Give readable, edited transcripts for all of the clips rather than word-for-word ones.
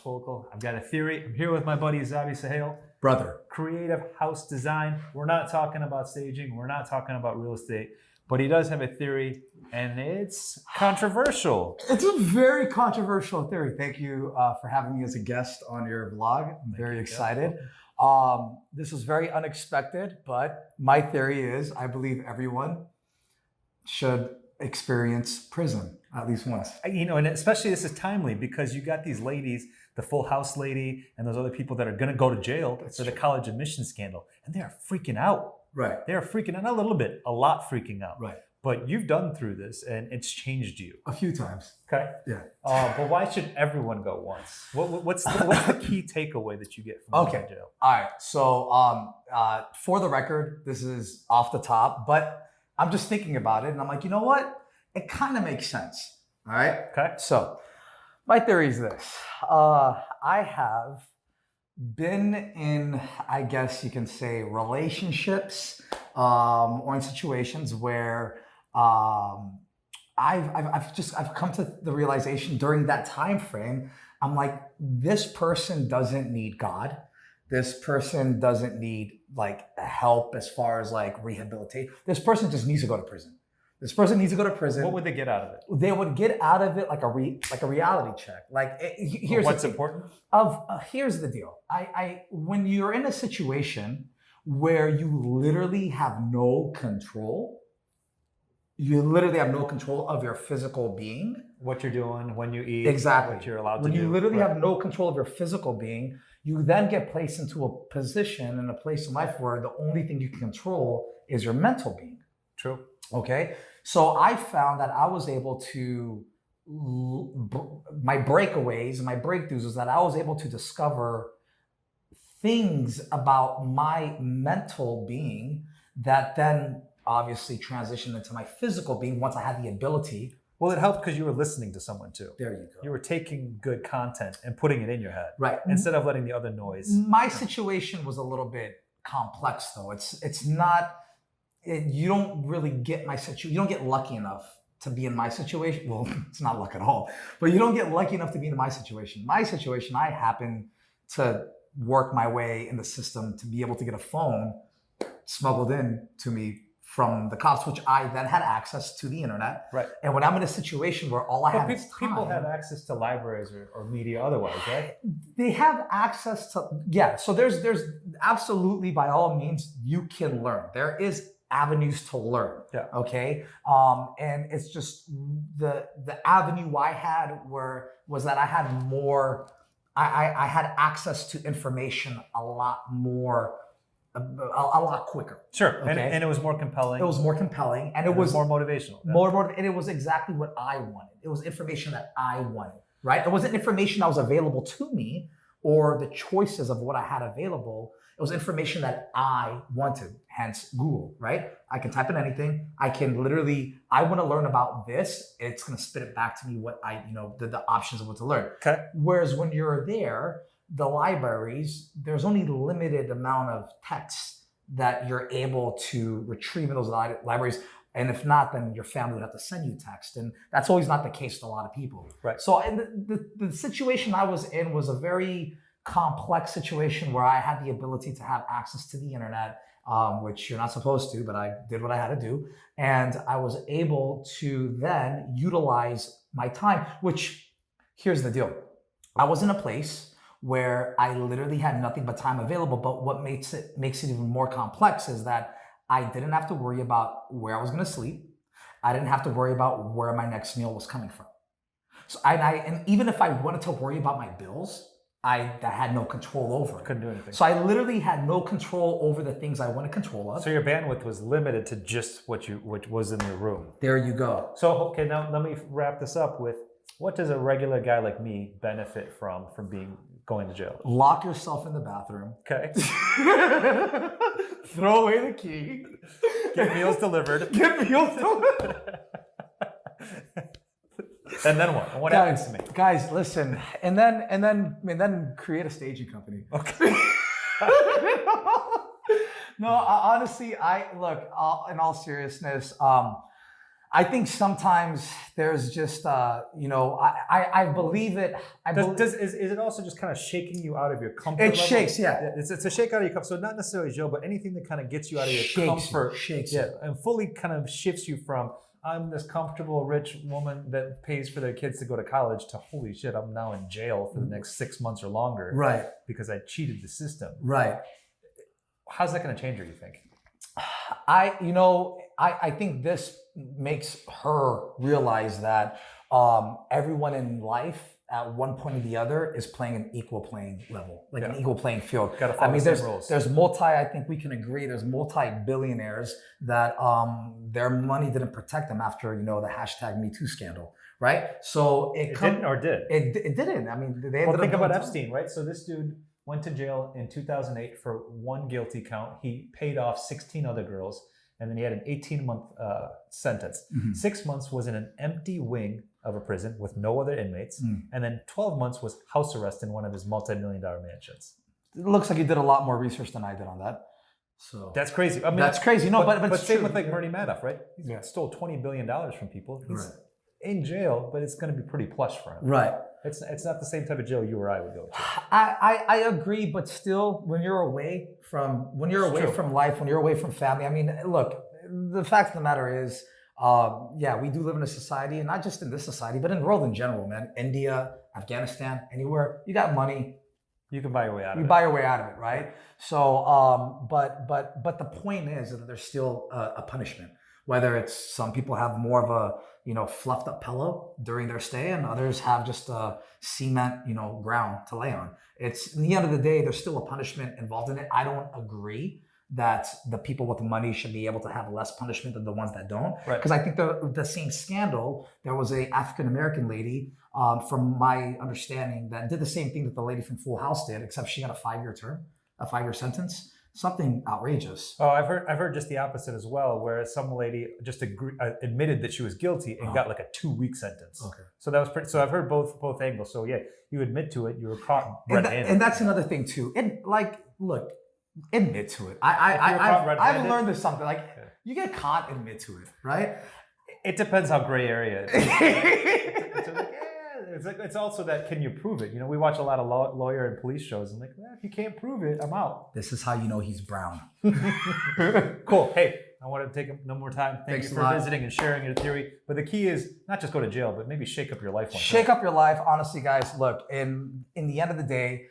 Focal. I've got a theory. I'm here with my buddy Zabie Sahial. Brother. Creative house design. We're not talking about staging. We're not talking about real estate. But he does have a theory, and it's controversial. It's a very controversial theory. Thank you for having me as a guest on your vlog. I'm very excited. This is very unexpected, but my theory is I believe everyone should experience prison at least once. You know, and especially this is timely because you got these ladies, the Full House lady, and those other people that are going to go to jail for the college admission scandal, and they are freaking out. Right. They're freaking out, not a little bit, a lot freaking out. Right. But you've done through this, and it's changed you. A few times. Okay. Yeah. But why should everyone go once? What's the key takeaway that you get from going to jail? All right. So for the record, this is off the top, but I'm just thinking about it, and I'm like, you know what? It kind of makes sense. All right. Okay. So my theory is this: I have been in, I guess you can say, relationships or in situations where I've come to the realization during that time frame, I'm like, this person doesn't need God. This person doesn't need like help as far as like rehabilitate. This person just needs to go to prison. This person needs to go to prison. What would they get out of it? They would get out of it like a reality check. Like here's what's important. Here's the deal. When you're in a situation where you literally have no control, of your physical being. What you're doing, when you eat. Exactly. What you're allowed to do. When you literally have no control of your physical being, you then get placed into a position and a place in life where the only thing you can control is your mental being. True. Okay. So I found that I was able to, my breakaways and my breakthroughs was that I was able to discover things about my mental being that then obviously transitioned into my physical being once I had the ability. Well, it helped because you were listening to someone too. There you go. You were taking good content and putting it in your head. Right. Instead of letting the other noise. My situation was a little bit complex though. It's not, you don't really get my situation. You don't get lucky enough to be in my situation. Well, it's not luck at all, but you don't get lucky enough to be in my situation. My situation, I happen to work my way in the system to be able to get a phone smuggled in to me from the cops, which I then had access to the internet. Right. And when I'm in a situation where all I have is time. People have access to libraries or media otherwise, right? They have access to, yeah. So there's absolutely, by all means, you can learn. There is avenues to learn. Yeah. Okay. And it's just the avenue I had was that I had more, I had access to information a lot more, a lot quicker. Sure. Okay? And it was more compelling. It was more compelling, and it was was more motivational. Yeah. And it was exactly what I wanted. It was information that I wanted, right? It wasn't information that was available to me or the choices of what I had available. It was information that I wanted, hence Google, right? I can type in anything. I can literally, I want to learn about this. It's going to spit it back to me what the options of what to learn. Okay. Whereas when you're there, the libraries, there's only limited amount of text that you're able to retrieve in those libraries. And if not, then your family would have to send you text. And that's always not the case with a lot of people. Right. So and the situation I was in was a very complex situation where I had the ability to have access to the internet, which you're not supposed to, but I did what I had to do. And I was able to then utilize my time, which here's the deal. I was in a place where I literally had nothing but time available. But what makes it even more complex is that I didn't have to worry about where I was going to sleep. I didn't have to worry about where my next meal was coming from. So and even if I wanted to worry about my bills, I had no control over it. Couldn't do anything. So I literally had no control over the things I wanted control of. So your bandwidth was limited to just what was in your room. There you go. So okay, now let me wrap this up with, what does a regular guy like me benefit from going to jail? Lock yourself in the bathroom. Okay. Throw away the key. Get meals delivered. Get meals delivered. And then what? What happens to me? Guys, listen. And then create a staging company. Okay. No, honestly, in all seriousness, I think sometimes there's just, I believe it. Is it also just kind of shaking you out of your comfort It level? shakes, yeah. It's a shake out of your comfort. So not necessarily jail, but anything that kind of gets you out of your comfort. Shakes Yeah, you. and fully kind of shifts you from, I'm this comfortable rich woman that pays for their kids to go to college, to holy shit, I'm now in jail for the next 6 months or longer. Right. Because I cheated the system. Right. How's that going to change her, you think? I think this makes her realize that everyone in life at one point or the other is playing an equal playing level, like an equal playing field. Gotta follow the same rules. There's I think we can agree, there's multi-billionaires that their money didn't protect them after, the hashtag Me Too scandal, right? So it didn't or did? It didn't. I mean, they ended up think about doing Epstein, right? So this dude went to jail in 2008 for one guilty count. He paid off 16 other girls, and then he had an 18-month sentence. 6 months was in an empty wing of a prison with no other inmates, and then 12 months was house arrest in one of his multi-million-dollar mansions. It looks like you did a lot more research than I did on that. So that's crazy. I mean, that's crazy. No, but same true. with like Bernie Madoff, right? He stole $20 billion from people. He's in jail, but it's going to be pretty plush for him. Right. It's not the same type of jail you or I would go to. I agree, but still, when you're away from life, when you're away from family, I mean, look, the fact of the matter is, we do live in a society, and not just in this society, but in the world in general, man. India, Afghanistan, anywhere, you got money, you can buy your way out of it. You buy your way out of it, right? So, but the point is that there's still a punishment. Whether it's some people have more of a fluffed up pillow during their stay, and others have just a cement ground to lay on. It's, in the end of the day, there's still a punishment involved in it. I don't agree that the people with the money should be able to have less punishment than the ones that don't. Right. Because I think the same scandal, there was a African-American lady, from my understanding, that did the same thing that the lady from Full House did, except she got a 5-year term, a 5-year sentence. Something outrageous. Oh, I've heard just the opposite as well, where some lady just admitted that she was guilty and got like a 2-week sentence. Okay. So that was pretty. So I've heard both angles. So yeah, you admit to it, you were caught red-handed. And that's another thing too. Look, admit to it. I've learned this something. Like, you get caught, admit to it, right? It depends how gray area it is. It's also that, can you prove it? We watch a lot of lawyer and police shows, and if you can't prove it, I'm out. This is how you know he's brown. Cool. Hey, I want to take no more time. Thank you for visiting and sharing your theory. But the key is not just go to jail, but maybe shake up your life. Shake up your life. Honestly, guys, look, in the end of the day,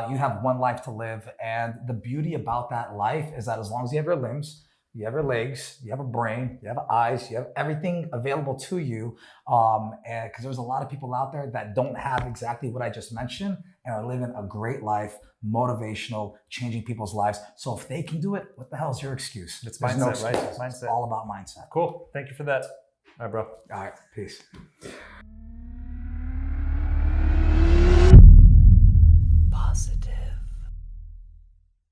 you have one life to live. And the beauty about that life is that as long as you have your limbs, you have your legs, you have a brain, you have eyes, you have everything available to you. And because there's a lot of people out there that don't have exactly what I just mentioned and are living a great life, motivational, changing people's lives. So if they can do it, what the hell is your excuse? It's mindset, right? Mindset. It's all about mindset. Cool. Thank you for that. All right, bro. All right. Peace.